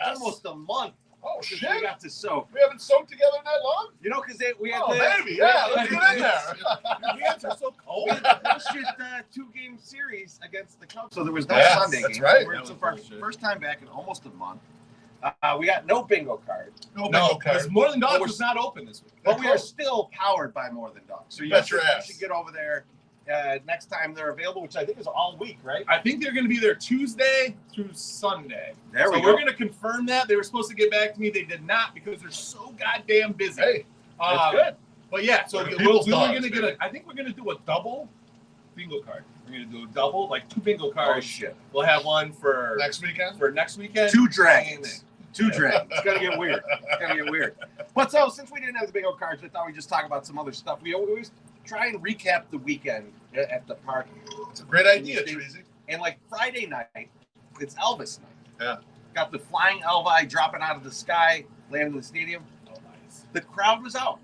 Almost a month. Oh shit! We got to soak. We haven't soaked together in that long. You know, because we had. Maybe. Yeah, let's get in there. The hands are so cold. Bullshit 2-game series against the Cubs, so there was no Sunday game. That's right. It's our first time back in almost a month. We got no bingo card. No bingo card. Because More Than Dawgs was not open this week. But we are still powered by More Than Dawgs. So you should get over there. Next time they're available, which I think is all week, right? I think they're going to be there Tuesday through Sunday. There we go. We're going to confirm that. They were supposed to get back to me. They did not because they're so goddamn busy. Hey, that's good. But yeah, so we're going to get I think we're going to do a double bingo card. We're going to do a double, like 2 bingo cards. Oh, shit. We'll have one for next weekend. 2 dragons. 2 dragons. It's going to get weird. But so, since we didn't have the bingo cards, I thought we'd just talk about some other stuff. We always try and recap the weekend at the park. It's a great idea, Treasy. And like Friday night, it's Elvis night. Yeah. Got the flying Elvi dropping out of the sky, landing in the stadium. Oh, nice. The crowd was out.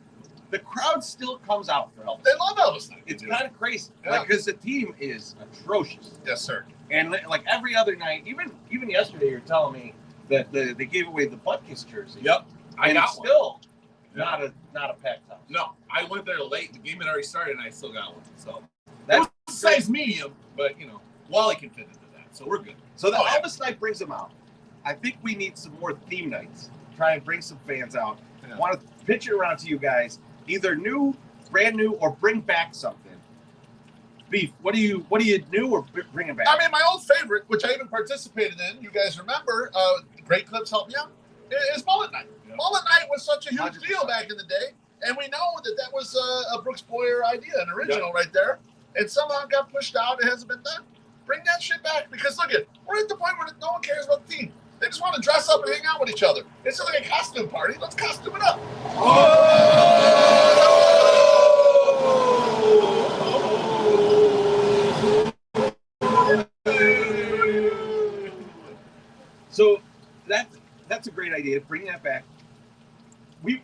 The crowd still comes out for Elvis. They love Elvis night. It's kind of crazy. Yeah. Because the team is atrocious. Yes, sir. And like every other night, even yesterday, you were telling me that they gave away the butt kiss jersey. Yep. I got still not a packed house. No, I went there late. The game had already started, and I still got one. So that's a size medium, but Wally can fit into that, so we're good. So the Elvis night brings them out. I think we need some more theme nights. Try and bring some fans out. Yeah. I want to pitch it around to you guys, either new, brand new, or bring back something. Beef, what do you new or bring it back? I mean, my old favorite, which I even participated in, you guys remember, great clips help me out, is Mullet Night. Yeah. Mullet Night was such a huge 100%. deal back in the day, and we know that was a Brooks Boyer idea, an original right there, and somehow it got pushed out. It hasn't been done. Bring that shit back, because look we're at the point where no one cares about the team. They just want to dress up and hang out with each other. It's just like a costume party. Let's costume it up. So that's a great idea. Bring that back. We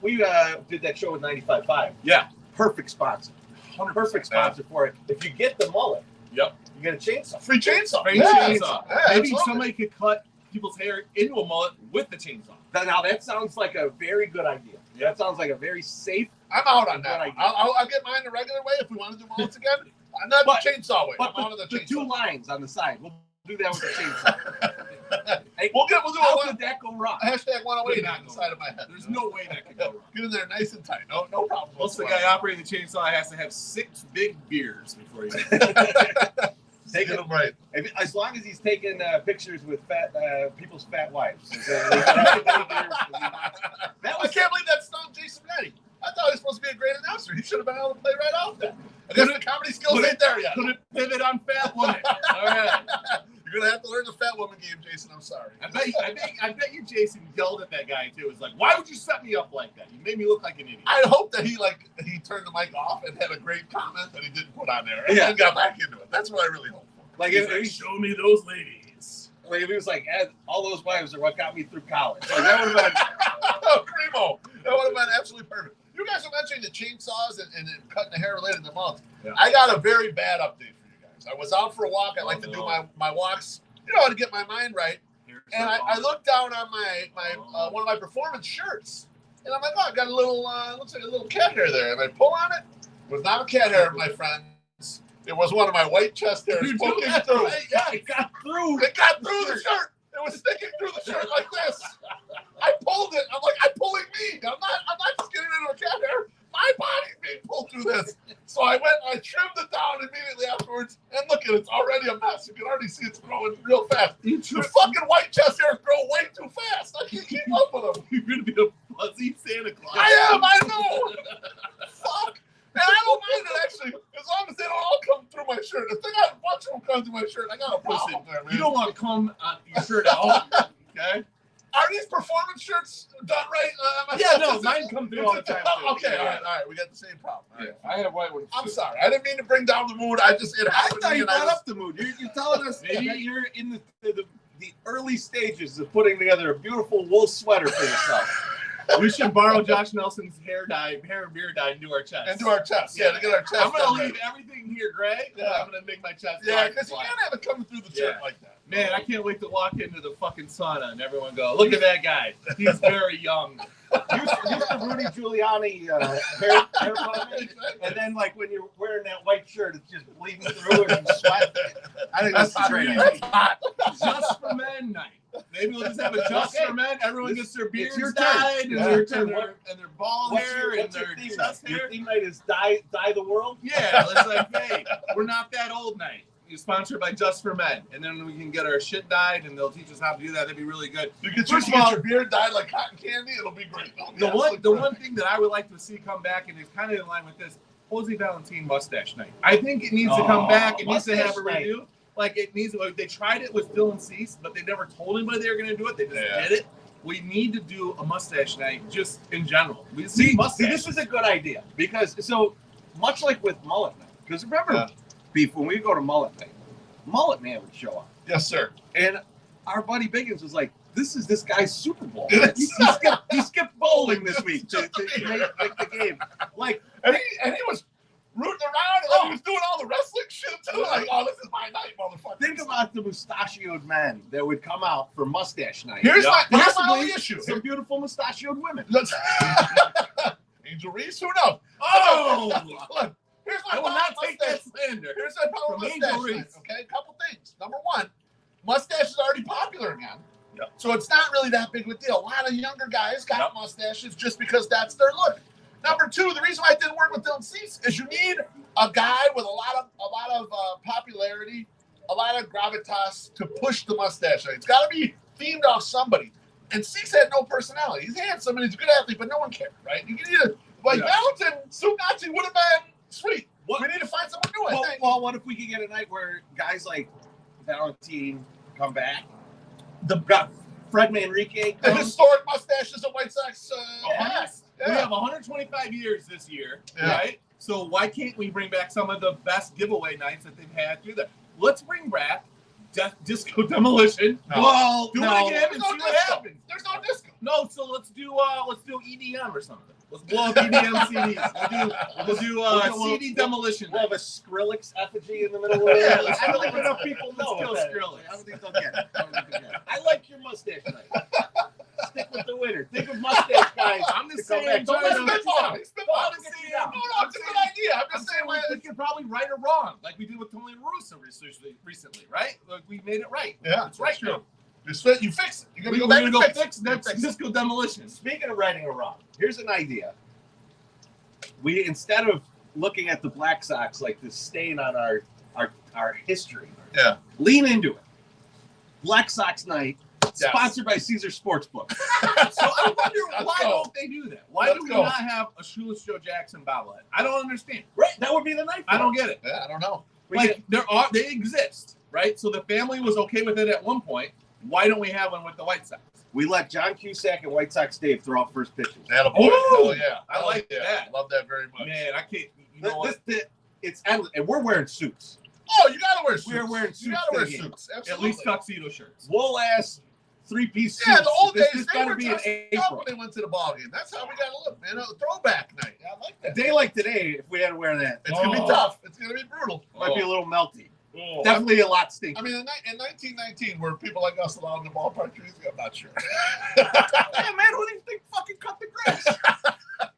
did that show with 95.5. Yeah. Perfect sponsor. 100% perfect sponsor for it. If you get the mullet, you get a chainsaw. Free chainsaw. Free chainsaw. Yeah, maybe somebody could cut people's hair into a mullet with the chainsaw. Now that sounds like a very good idea. Yeah. That sounds like a very safe. I'm out on that. I'll get mine the regular way if we want to do mullets again. I'm not the chainsaw way. But I'm out on the chainsaw. 2 lines on the side. We'll do that with the chainsaw. Hey, we'll do how could that go wrong? Hashtag 108 on the side of my head. There's no way that could go wrong. Get in there nice and tight. No problem. Plus, the guy operating the chainsaw has to have 6 big beers before he taking them right. As long as he's taking pictures with people's fat wives. I can't believe that's not Jason Reddy. I thought he was supposed to be a great announcer. He should have been able to play right off that. I guess the comedy skills ain't there yet. Couldn't pivot on fat woman. All right. You're gonna have to learn the fat woman game, Jason. I'm sorry. I bet you, Jason yelled at that guy too. It's like, why would you set me up like that? You made me look like an idiot. I hope that he turned the mic off and had a great comment that he didn't put on there and then got back into it. That's what I really hope for. Like if he showed me those ladies. Like if he was like, all those wives are what got me through college. Like that would have been primo. That would have been absolutely perfect. You guys are mentioning the chainsaws and cutting the hair related to mullets. Yeah. I got a very bad update for you guys. I was out for a walk. I like to do my walks, to get my mind right. And I looked down on my one of my performance shirts, and I'm like, oh, I got a little looks like a little cat hair there. And I pull on it. It was not a cat hair, my friends. It was one of my white chest hairs poking through. Yeah, it got through. It got through the shirt. It was sticking through the shirt like this. I pulled it. I'm like, I'm pulling me. I'm not just getting into a cat hair. My body's being pulled through this. So I went and I trimmed it down immediately afterwards. And look at it. It's already a mess. You can already see it's growing real fast. The fucking white chest hairs grow way too fast. I can't keep up with them. You're going to be a see Santa Claus. I am. I know. Fuck. And I don't mind it actually, as long as they don't all come through my shirt. If they got a bunch of them come through my shirt, I got a problem there, man. You don't want to come on your shirt at all. Okay. Are these performance shirts done right? Yeah, no, mine come through all the time. Okay, all right. We got the same problem. Yeah, I have white ones. I'm sorry. I didn't mean to bring down the mood. It happened. I thought you brought up the mood. You're telling us that you're in the early stages of putting together a beautiful wool sweater for yourself. We should borrow Josh Nelson's hair and beard dye and do our chest. And do our chest. Yeah, to get our chest. I'm going to leave everything here gray. Yeah. I'm going to make my chest. Yeah, because you can't have it coming through the shirt like that. Man, I can't wait to walk into the fucking sauna and everyone go, look at that guy. He's very young. Use the Rudy Giuliani hair and then like when you're wearing that white shirt, it's just bleeding through and you sweat. I think that's great. That's hot. Just for men night. Maybe we'll just have a just for men. Everyone gets their beards your dyed turn. and, Yeah. their ball hair and their chest hair. Your theme night is dye the world? Yeah, it's like, hey, we're not that old night. You're sponsored by Just for Men. And then we can get our shit dyed and they'll teach us how to do that. That'd be really good. You can get your beard dyed like cotton candy. It'll be great. The one thing that I would like to see come back, and it's kind of in line with this, Jose Valentin mustache night. I think it needs to come back. It needs to have a review. Like it needs. Like they tried it with Dylan Cease, but they never told anybody they were going to do it. They just did it. We need to do a mustache night, just in general. See, this is a good idea because so much like with mullet night. Because remember, Beef, when we go to mullet night, Mullet Man would show up. Yes, sir. And our buddy Biggins was like, "This is this guy's Super Bowl. He skipped bowling this week to make the game." Like, and he was rooting around, and then he was doing all the wrestling shit too. Like, oh, this is my night, motherfucker. Think about the mustachioed men that would come out for mustache night. Here's my only issue. Some beautiful mustachioed women. Angel Reese, who knows? Oh, look, here's my I will not take that slander. Here's my power mustache. Okay, a couple things. Number one, mustache is already popular again. Yep. So it's not really that big of a deal. A lot of younger guys got mustaches just because that's their look. Number two, the reason why it didn't work with Dylan Cease is you need a guy with a lot of popularity, a lot of gravitas to push the mustache. It's got to be themed off somebody. And Cease had no personality. He's handsome and he's a good athlete, but no one cared, right? You need a Valentin Sugachi would have been sweet. We need to find someone new. I think. Well, what if we could get a night where guys like Valentin come back? Fred Manrique, the historic mustaches of White Sox. Yes. We have 125 years this year, right? So why can't we bring back some of the best giveaway nights that they've had through there? Let's bring back Disco Demolition. No. Well, do it again and see what happens. There's no disco. No, so let's do EDM or something. Let's blow up EDM CDs. We'll do CD Demolition. We'll have a Skrillex effigy in the middle of it. I don't think enough people know. Let's kill Skrillex. I don't think they'll get it. I like your mustache night. Stick with the winner. Think of mustache guys. I'm just saying. Don't let him spitball. It's a good idea. I'm just saying we can probably right or wrong, like we did with Tony Russo recently, right? Like we made it right. Yeah, it's right. True. You fix it. You're gonna go fix next Disco Demolition. Speaking of righting or wrong, here's an idea. We instead of looking at the Black Sox like this stain on our history, lean into it. Black Sox night. Sponsored by Caesar Sportsbook. So I wonder why don't they do that? Why do we not have a Shoeless Joe Jackson bobblehead? I don't understand. Right, that would be the night. I don't get it. Yeah, I don't know. Like they exist, right? So the family was okay with it at one point. Why don't we have one with the White Sox? We let John Cusack and White Sox Dave throw out first pitches. Oh yeah, I like that. Love that very much. Man, I can't. You know what? It's endless, and we're wearing suits. Oh, you gotta wear suits. We're wearing suits. You gotta wear suits. Absolutely. At least tuxedo shirts. Wool ass 3-piece suits. Yeah, the old days, this they gotta were be an dressed April. up when they went to the ball game. That's how we got to look, man. A throwback night. I like that. A day like today, if we had to wear that, it's going to be tough. It's going to be brutal. Might be a little melty. Definitely a lot stinky. I mean, in 1919, were people like us allowed in the ballpark trees? I'm not sure. Hey, man, who do you think fucking cut the grass?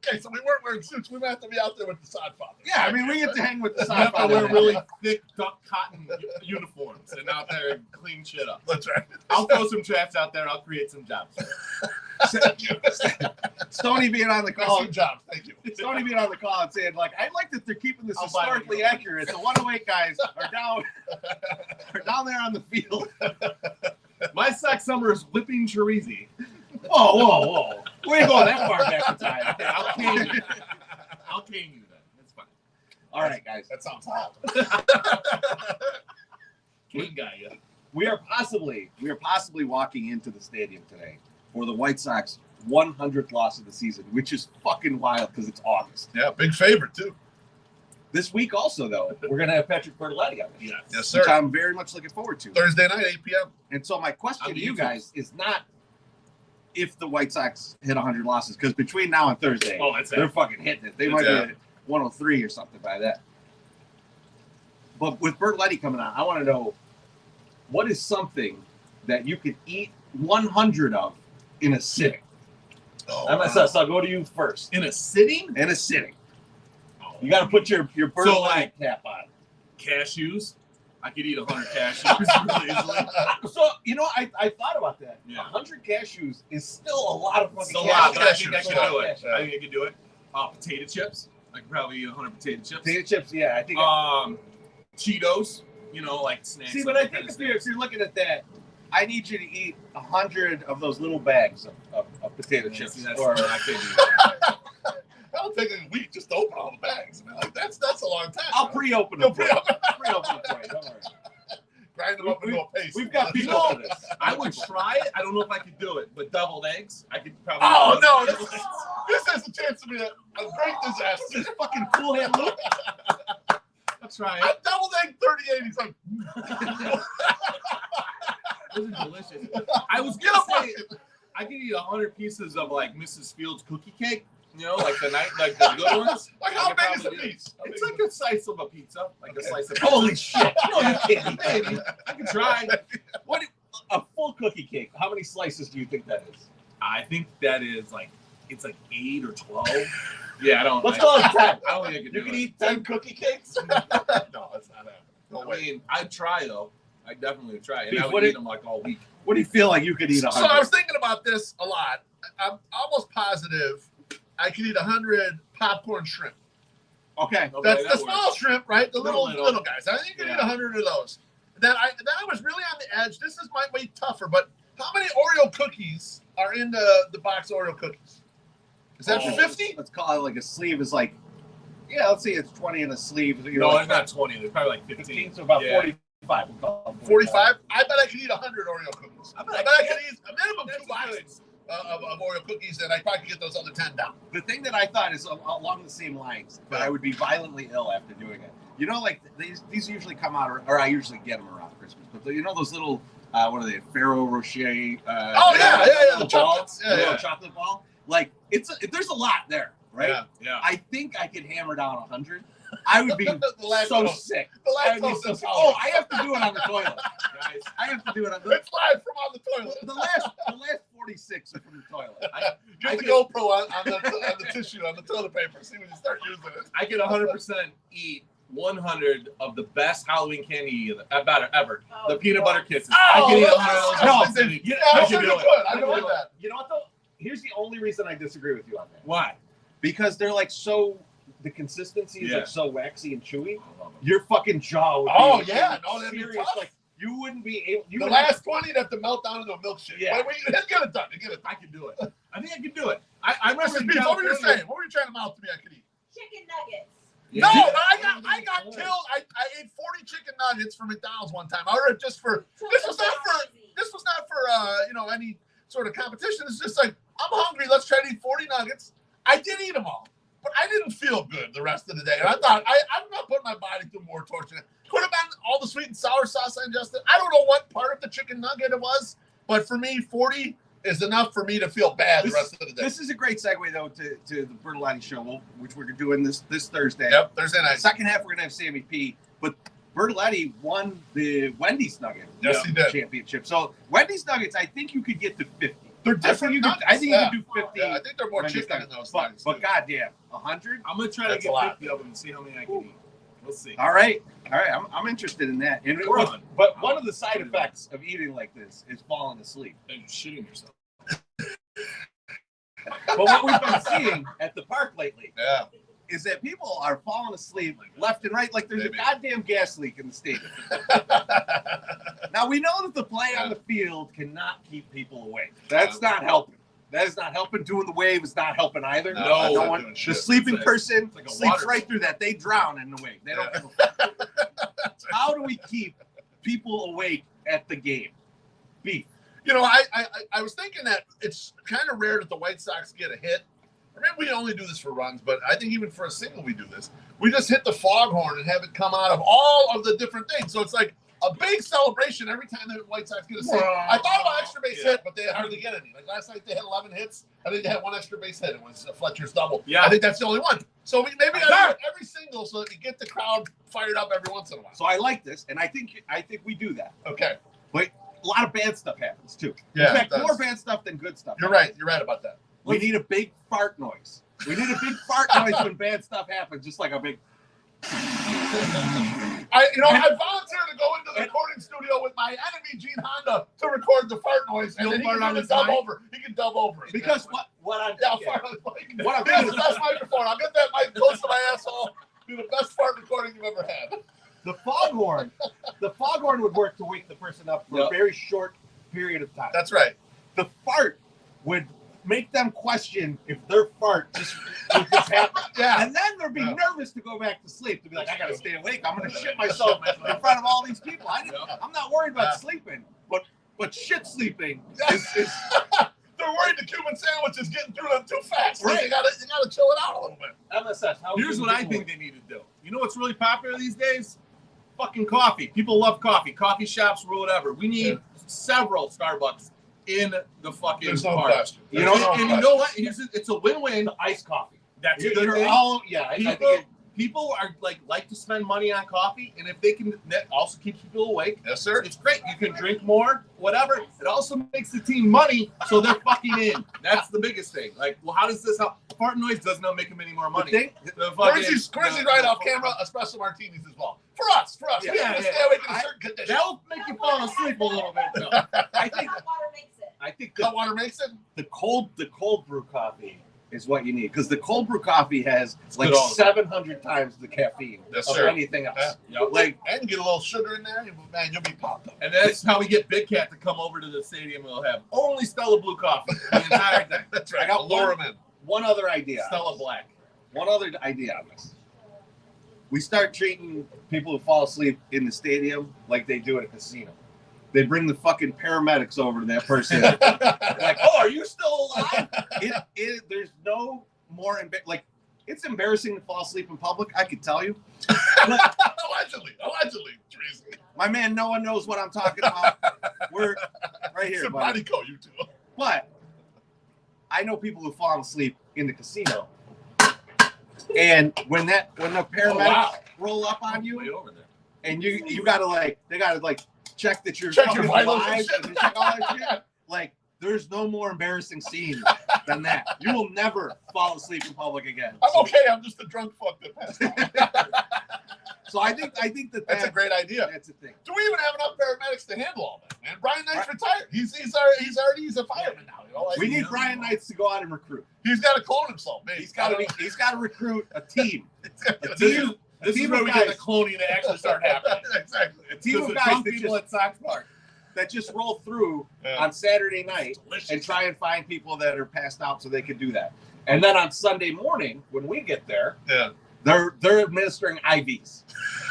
Okay, so we weren't wearing suits. We might have to be out there with the sod father. Yeah, I mean, we get to hang with the We have sod to father. wear really thick cotton uniforms and out there and clean shit up. That's right. I'll throw some traps out there. I'll create some jobs. Stony being on the call. Good job. Thank you. Stony being on the call and saying, like, I like that they're keeping this historically accurate. The 108 guys are down there on the field. My sack summer is whipping chorizo. Whoa. We ain't going that far back in time. Okay, I'll cane you. I'll cane you then. That's fine. All right, guys. That sounds hot. Cane guy, yeah. We are possibly walking into the stadium today for the White Sox 100th loss of the season, which is fucking wild because it's August. Yeah, big favorite too. This week also, though, we're going to have Patrick Bertoletti on this. Yes, sir. Which I'm very much looking forward to. Thursday night, 8 p.m. And so my question to you guys is not if the White Sox hit 100 losses, because between now and Thursday, they're fucking hitting it. They might be at 103 or something by that. But with Bertoletti coming on, I want to know, what is something that you could eat 100 of in a sitting? MSS, I'll go to you first. In a sitting? In a sitting. You got to put your Bertoletti cap on. Cashews. I could eat 100 cashews really easily. So, you know, I thought about that. Yeah. 100 cashews is still a lot of fucking It's a lot, but I cashews. think I can do it. I think I can do it. Potato chips. I could probably eat 100 potato chips. Potato chips, yeah. I think. Cheetos. You know, like snacks. See, but I think if you're looking at that, I need you to eat 100 of those little bags of potato chips. See, that's I can't do that. That'll take a week just to open all the bags. Man. Like, that's a long time. I'll pre-open them. Pre-open them for you. Don't worry. Grind them up into a paste. We've got people for this. I would try it. I don't know if I could do it, but deviled eggs, I could probably. Oh no! This has a chance to be a great disaster. This is fucking cool hand Luke. I'll try it. I doubled egg 38. He's like, those are delicious. I was gonna say I could eat 100 pieces of like Mrs. Fields cookie cake. You know, like the good ones. Like how big is the piece? It's like a slice of a pizza, like a slice of. Holy shit! No, you can't. Maybe I can try. A full cookie cake? How many slices do you think that is? I think that is like it's like 8 or 12. Yeah, I don't. Let's call it 10. I don't think I could do You can it. eat 10 cookie cakes. No, that's not happening. No I way. mean, I'd try though. I definitely would try, and Beef, I would eat them like all week. What do you feel like you could eat 100? So I was thinking about this a lot. I'm almost positive I could eat 100 popcorn shrimp. Okay. That's that the small shrimp, right? The little guys. I think you could eat 100 of those. Then I was really on the edge. This is might be tougher, but how many Oreo cookies are in the box Oreo cookies? Is that 50? Let's call it like a sleeve is like, yeah, let's say it's 20 in a sleeve. No, it's not 20. There's probably like 15. So about 45. We'll call it 45? I bet I could eat 100 Oreo cookies. I bet I could eat a minimum 2 boxes of Oreo cookies, and I probably could get those other 10 down. The thing that I thought is along the same lines, but I would be violently ill after doing it. You know, like these usually come out, or I usually get them around Christmas. But you know those little, what are they? Ferrero Rocher. The chocolates. Little chocolate ball. Like there's a lot there, right? Yeah. I think I could hammer down 100. I would be so sick. I have to do it on the toilet, guys. I have to do it on the. It's live from on the toilet. The last 46 are from the toilet. Get the GoPro on the tissue, on the toilet paper. See when you start using it. I could 100% eat 100 of the best Halloween candy ever. The peanut butter kisses. I can eat 100 of those. I know that. You know what though? Here's the only reason I disagree with you on that. Why? Because they're like the consistency is like so waxy and chewy. Your fucking jaw would be that'd be tough. Like you wouldn't be able. The last 20, you'd have to melt down into a milkshake. Yeah, get it done. I can do it. I think I can do it. I'm wrestling. What were you saying? What were you trying to mouth to me? I could eat chicken nuggets. No, but I got killed. I ate 40 chicken nuggets from McDonald's one time. I ordered just for this was not for any sort of competition. It's just like I'm hungry. Let's try to eat 40 nuggets. I did eat them all, but I didn't feel good the rest of the day. And I thought I'm not putting my body through more torture. Could have been all the sweet and sour sauce I ingested. I don't know what part of the chicken nugget it was, but for me, 40 is enough for me to feel bad the rest of the day. This is a great segue, though, to the Bertoletti show, which we're doing this Thursday. Yep, Thursday night. Second half, we're going to have Sammy P. But Bertoletti won the Wendy's Nugget championship. So Wendy's Nuggets, I think you could get to 50. They're different. I think you could do 50. Yeah, I think they're more chicken in those nuggets. But goddamn, 100? I'm going to try to get 50 of them and see how many I can eat. We'll see. All right. I'm interested in that. And but one of the side effects of eating like this is falling asleep and shitting yourself. But what we've been seeing at the park lately is that people are falling asleep left and right. Like there's a goddamn gas leak in the stadium. Now we know that the play on the field cannot keep people awake. That's not helping. That is not helping. Doing the wave is not helping either. No one. The sleeping person like sleeps right through that. They drown in the wave. They don't give a fuck. How do we keep people awake at the game? Beef. You know, I was thinking that it's kind of rare that the White Sox get a hit. I mean, we only do this for runs, but I think even for a single, we do this. We just hit the foghorn and have it come out of all of the different things. So it's like a big celebration every time the White Sox get a save. I thought about extra base hit, but they hardly get any. Like last night, they had 11 hits. I think they had one extra base hit. It was Fletcher's double. Yeah. I think that's the only one. So we maybe got to do every single so that we get the crowd fired up every once in a while. So I like this, and I think we do that. Okay. But a lot of bad stuff happens too. Yeah, in fact, more bad stuff than good stuff. You're right. You're right about that. We need a big fart noise. We need a big fart noise when bad stuff happens, just like a big. I volunteered to go into the recording studio with my enemy Gene Honda to record the fart noise, and then he can dub over. He can dub over it. Because what I'm the best microphone. I'll get that mic close to my asshole. Do the best fart recording you've ever had. The foghorn would work to wake the person up for a very short period of time. That's right. The fart would make them question if their fart just happened. Yeah. And then they'd be nervous to go back to sleep. To be like, I got to stay awake. I'm going to shit myself in front of all these people. I'm not worried about sleeping, but shit sleeping is They're worried the Cuban sandwich is getting through them too fast. Right. You gotta chill it out a little bit. MSS. Here's what I think they need to do. You know what's really popular these days? Fucking coffee. People love coffee. Coffee shops or whatever. We need several Starbucks in the fucking park. Question. You know, and you know what? It's a win-win. Iced coffee. That's a good thing. I think people are like to spend money on coffee, and if they can, that also keeps people awake. Yes, sir. It's great. You can drink more, whatever. It also makes the team money, so they're fucking in. That's the biggest thing. Like, well, how does this help? Fart noise does not make them any more money. Currency's right off camera. Espresso martinis as well. For us. Yeah, stay awake in a certain condition. That'll make you fall asleep a little bit. Though. I think hot water makes it. The cold brew coffee is what you need, because the cold brew coffee has like 700 times the caffeine of anything else. Yeah. Like, and get a little sugar in there, man, you'll be popped up. And that's how we get Big Cat to come over to the stadium. We'll have only Stella Blue coffee the entire time. That's right. I got one other idea. Stella Black. One other idea on this. We start treating people who fall asleep in the stadium like they do at a casino. They bring the fucking paramedics over to that person. Like, oh, are you still alive? There's no more it's embarrassing to fall asleep in public. I could tell you. Allegedly, Teresa. My man, no one knows what I'm talking about. We're right here, buddy. You two. But I know people who fall asleep in the casino, and when the paramedics roll up on you, and you gotta they gotta check that you're check your vitals alive and check all that shit. Like, there's no more embarrassing scene than that. You will never fall asleep in public again. I'm okay. I'm just a drunk fuck that passed out. So I think that's a great idea. That's a thing. Do we even have enough paramedics to handle all that, man? Brian Knight's retired. He's a fireman now. You know, we need Brian Knights to go out and recruit. He's got to clone himself, man. He's got to recruit a team. This is where we get the cloning to actually start happening. Exactly. A team of guys at Sox Park that just roll through on Saturday night and try and find people that are passed out so they can do that. And then on Sunday morning, when we get there, they're administering IVs.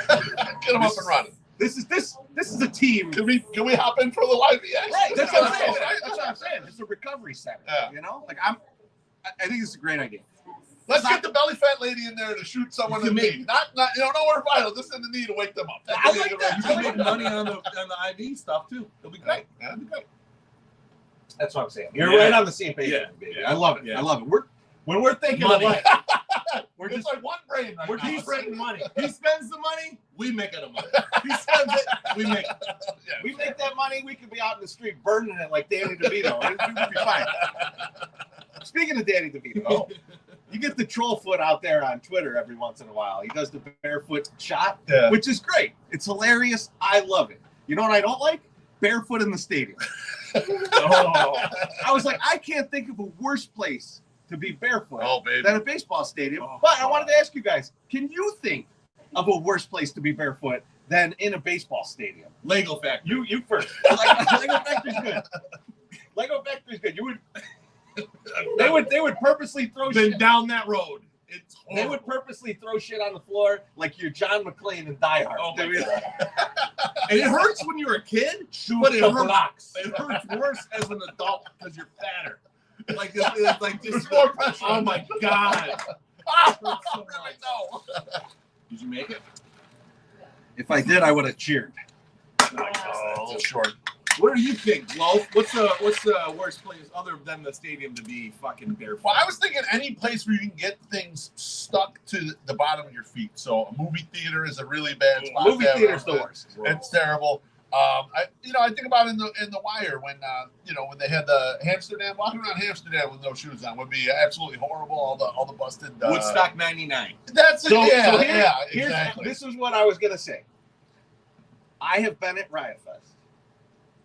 Get them up and running. This is a team. Can we hop in for a little IV action? Right. That's what I'm saying. That's what I'm saying. It's a recovery center. Yeah. You know, I think it's a great idea. Let's get the belly fat lady in there to shoot someone in the knee. Not nowhere vital, just in the knee to wake them up. I like that. You can make money on the IV stuff too. It'll be great. Yeah, it'll be great. That's what I'm saying. You're right on the same page, baby. I love it. Yeah. I love it. When we're thinking money. of we're just like one brain right we're now. just bringing money. He spends the money, we make it a money. He spends it, we make it. Yeah, we make that money, we could be out in the street burning it like Danny DeVito. We would be fine. Speaking of Danny DeVito, you get the troll foot out there on Twitter every once in a while. He does the barefoot shot, which is great. It's hilarious. I love it. You know what I don't like? Barefoot in the stadium. I was like, I can't think of a worse place to be barefoot than a baseball stadium. But I wanted to ask you guys, can you think of a worse place to be barefoot than in a baseball stadium? Lego Factory. You first. Lego Factory's good. Lego Factory's good. You would. They would purposely throw shit down that road. It's horrible. They would purposely throw shit on the floor like you're John McClane in Die Hard. Oh my God. And it hurts when you're a kid, but it hurts. It hurts worse as an adult because you're fatter. Like it's like just more pressure. Oh my God! It hurts so much. No. Did you make it? If I did, I would have cheered. Oh, a little short. What do you think, Loaf? What's the worst place other than the stadium to be fucking barefoot? Well, I was thinking any place where you can get things stuck to the bottom of your feet. So a movie theater is a really bad spot. Movie theater's the worst. It's terrible. I think about in the Wire when when they had the Amsterdam, walking around Amsterdam with no shoes on would be absolutely horrible. All the busted Woodstock '99. That's it. So Exactly. This is what I was gonna say. I have been at Riot Fest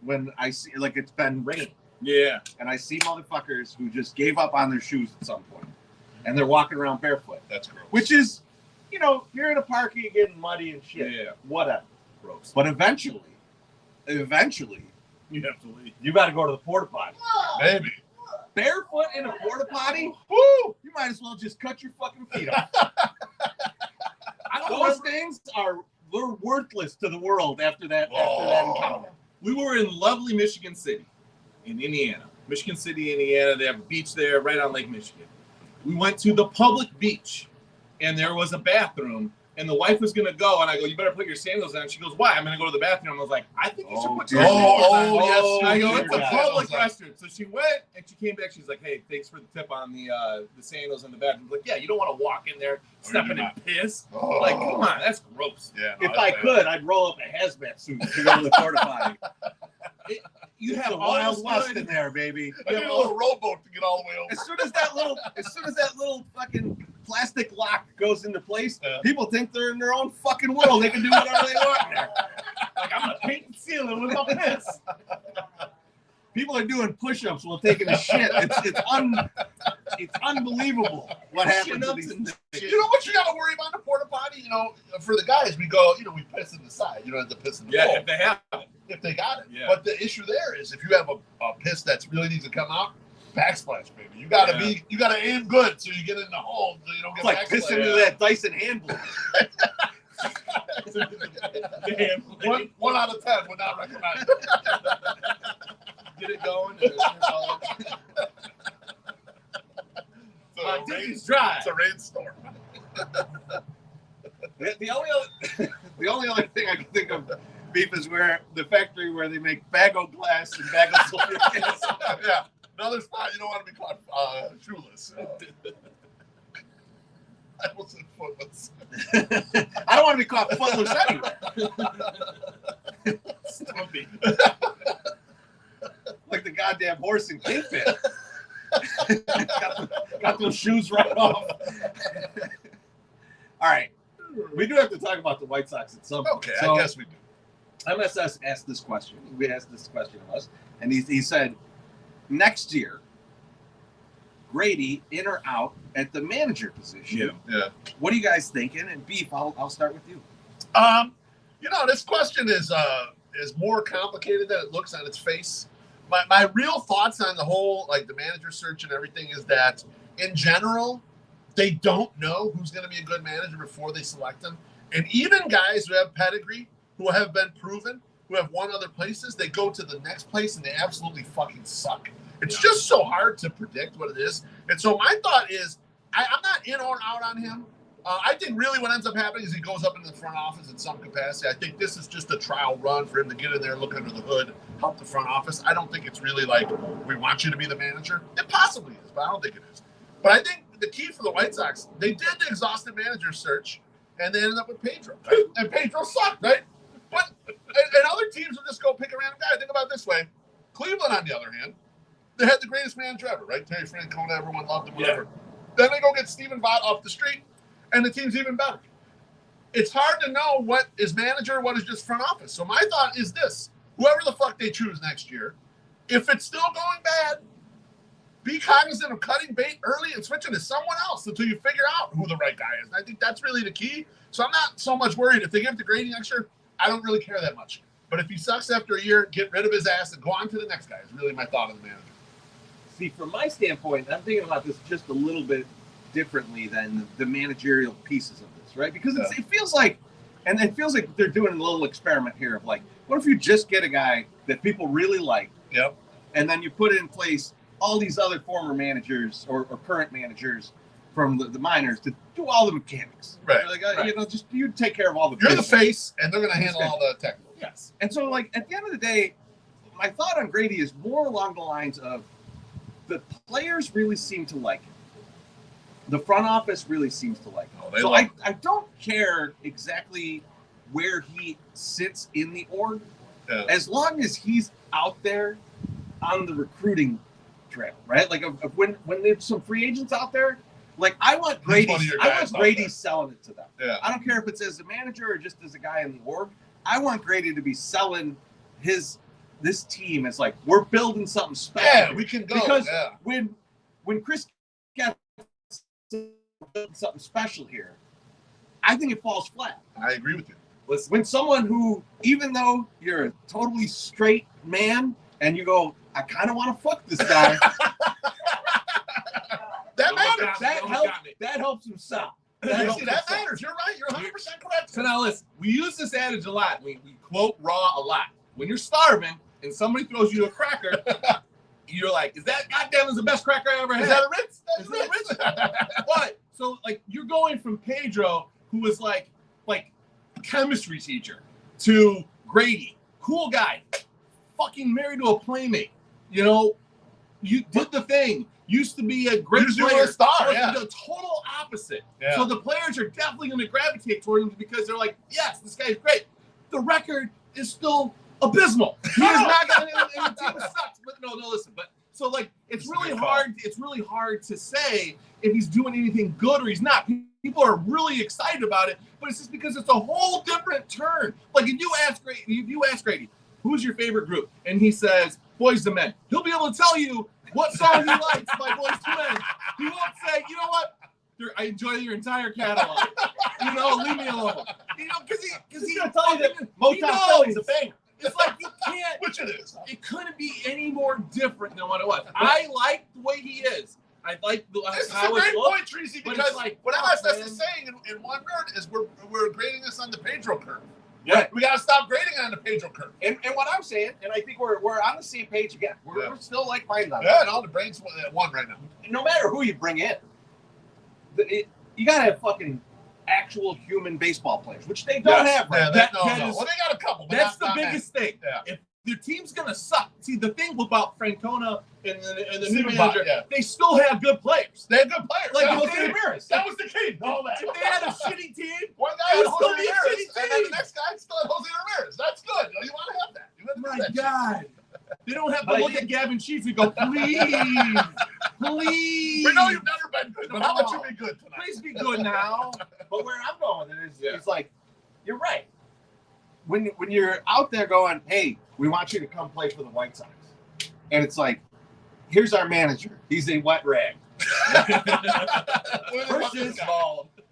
when I see it's been raining. Yeah. And I see motherfuckers who just gave up on their shoes at some point, and they're walking around barefoot. That's gross. Which is, you're in a park, you're getting muddy and shit. Yeah. Whatever. Gross. But eventually, You have to leave. you got to go to the porta potty. Maybe. Barefoot in a porta potty? Woo! You might as well just cut your fucking feet off. Those things they're worthless to the world after that encounter. We were in lovely Michigan City, in Indiana. Michigan City, Indiana. They have a beach there right on Lake Michigan. We went to the public beach, and there was a bathroom. And the wife was going to go, and I go, you better put your sandals on. She goes, why? I'm going to go to the bathroom. I was like, I think you should put your sandals on. Yes. I go, it's a public restroom. So she went, and she came back. She's like, hey, thanks for the tip on the sandals in the bathroom. I was like, yeah, you don't want to walk in there, stepping in piss. Like, come on, that's gross. Yeah, If I could, I'd roll up a hazmat suit to go to the porta potty. You have a Wild West in there, baby. I need a little rowboat to get all the way over. As soon as that little fucking plastic lock goes into place, people think they're in their own fucking world. They can do whatever they want in there. Like, I'm gonna paint the ceiling with my piss. People are doing push-ups while taking a shit. It's unbelievable what happens to these things. You know what you got to worry about in the porta potty? For the guys, we go, we piss in the side. You don't have to piss in the bowl. If they have it. If they got it. Yeah. But the issue there is if you have a piss that really needs to come out, backsplash, baby. You gotta aim good so you get in the hole so you don't get like piss into that Dyson hand blower. One out of 10 would not recommend. Get it going. My dick is dry. It's a rainstorm. The only other thing I can think of, Beef, is where the factory where they make Bago glass and Bago sulfuric. Yeah. Another spot you don't want to be caught shoeless. I wasn't footless. I don't want to be caught footless anywhere. Stumpy. Like the goddamn horse in Kingpin. got those shoes right off. All right. We do have to talk about the White Sox at some point. Okay, so, I guess we do. MSS asked this question. We asked this question of us, and he said, next year, Grady in or out at the manager position. Yeah. What are you guys thinking? And Beef, I'll start with you. This question is more complicated than it looks on its face. My real thoughts on the whole, the manager search and everything is that, in general, they don't know who's going to be a good manager before they select him. And even guys who have pedigree, who have been proven, who have won other places, they go to the next place and they absolutely fucking suck. It's just so hard to predict what it is. And so my thought is, I'm not in or out on him. I think really what ends up happening is he goes up into the front office in some capacity. I think this is just a trial run for him to get in there, look under the hood, help the front office. I don't think it's really we want you to be the manager. It possibly is, but I don't think it is. But I think the key for the White Sox, they did the exhaustive manager search, and they ended up with Pedro. Right? And Pedro sucked, right? But and other teams will just go pick a random guy. Think about it this way. Cleveland, on the other hand, they had the greatest manager ever, right? Terry Francona, everyone loved him, whatever. Yeah. Then they go get Stephen Vaught off the street, and the team's even better. It's hard to know what is manager, what is just front office. So my thought is this. Whoever the fuck they choose next year, if it's still going bad, be cognizant of cutting bait early and switching to someone else until you figure out who the right guy is. And I think that's really the key. So I'm not so much worried. If they give the Grady next year, I don't really care that much. But if he sucks after a year, get rid of his ass and go on to the next guy is really my thought of the manager. see, from my standpoint, I'm thinking about this just a little bit differently than the managerial pieces of this, right? Because it feels like, and it feels like they're doing a little experiment here of like, what if you just get a guy that people really like, and then you put in place all these other former managers or current managers from the minors to do all the mechanics, right? Like, you know, just you take care of all the. You're the face, and they're going to handle all the technical. Yes, and so like at the end of the day, my thought on Grady is more along the lines of the players really seem to like him. The front office really seems to like him. So I don't care exactly where he sits in the org, as long as he's out there on the recruiting trail, right? Like when there's some free agents out there, like I want Grady. Selling it to them. Yeah. I don't care if it's as a manager or just as a guy in the org. I want Grady to be selling this team as like we're building something special. Yeah, we can go. Because when Chris got something special here, I think it falls flat. I agree with you. When someone who, even though you're a totally straight man and you go, I kind of want to fuck this guy. That matters. That helps him sell. That matters. You're right. You're 100% correct. So now listen, we use this adage a lot. We quote Raw a lot. When you're starving and somebody throws you a cracker, you're like, is that goddamn is the best cracker I ever had? Is that a Ritz? That's a Ritz. But so like you're going from Pedro, who was like a chemistry teacher, to Grady, cool guy, fucking married to a playmate. You know, you did the thing. Used to be a great player. Star, The total opposite. Yeah. So the players are definitely going to gravitate toward him because they're like, yes, this guy's great. The record is still abysmal. He is not going to, and the team sucks. But no, listen. But so like, it's really hard. It's really hard to say if he's doing anything good or he's not. People are really excited about it, but it's just because it's a whole different turn. Like if you ask Grady, who's your favorite group, and he says Boyz II Men, he'll be able to tell you what song he likes by Boyz II Men. He won't say, you know what? I enjoy your entire catalog. You know, leave me alone. You know, because he's gonna tell you that Motown Philly's a banger. It's like you can't. Which it is. It couldn't be any more different than what it was. I like the way he is. I like this is a great point, Tracy, because like, what MSS is saying in one word is we're grading this on the Pedro curve. Yeah, we gotta stop grading on the Pedro curve. And what I'm saying, and I think we're on the same page again. We're still like minded on that. Yeah, and all the brains one right now. No matter who you bring in, you gotta have fucking actual human baseball players, which they don't have. Right now. Well, they got a couple. That's the biggest thing. Yeah. If the team's gonna suck, see the thing about Francona and the new manager, they still have good players. They have good players. Like Jose Ramirez. That was the key. If they had a shitty team, one guy had Jose Ramirez, and then the next guy still had Jose Ramirez. That's good. You want to have that. My God. They don't have to look at Gavin Sheets and go, please. We know you've never been good, but how about you be good tonight? Please be good now. But where I'm going with it is, it's like, you're right. When you're out there going, hey, we want you to come play for the White Sox. And it's like, here's our manager. He's a wet rag.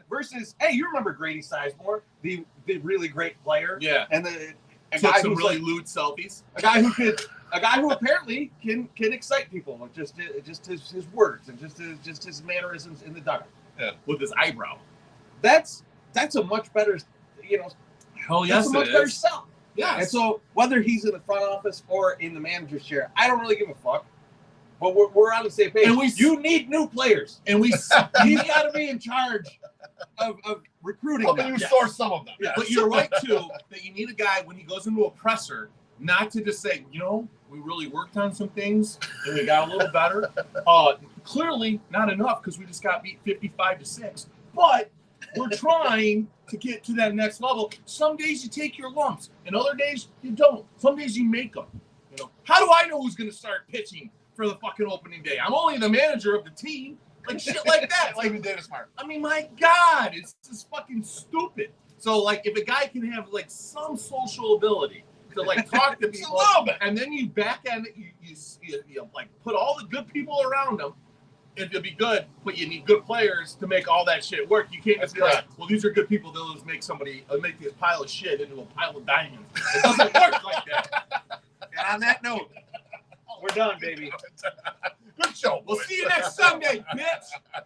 versus, hey, you remember Grady Sizemore, the really great player? Yeah. And a guy who really lewd selfies. A guy who apparently can excite people with just his words and just his mannerisms in the dugout. Yeah. With his eyebrow. That's a much better, hell yes, that's a much better sell. Yeah. And so whether he's in the front office or in the manager's chair, I don't really give a fuck. But we're on the same page. And you need new players. And he's got to be in charge of recruiting them. You source some of them. Yeah. But you're right, too, that you need a guy when he goes into a presser, not to just say, we really worked on some things and we got a little better. Clearly not enough because we just got beat 55-6. But we're trying to get to that next level. Some days you take your lumps, and other days you don't. Some days you make them. How do I know who's going to start pitching for the fucking opening day? I'm only the manager of the team. Like shit like that. Like data smart. I mean, my God, it's just fucking stupid. So like, if a guy can have like some social ability to like talk to people, a little bit, and then you back end it, you like put all the good people around them. It'll be good, but you need good players to make all that shit work. You can't just be like, well, these are good people. They'll just make this pile of shit into a pile of diamonds. It doesn't work like that. And on that note, we're done, baby. Good show. We'll see you next Sunday, bitch.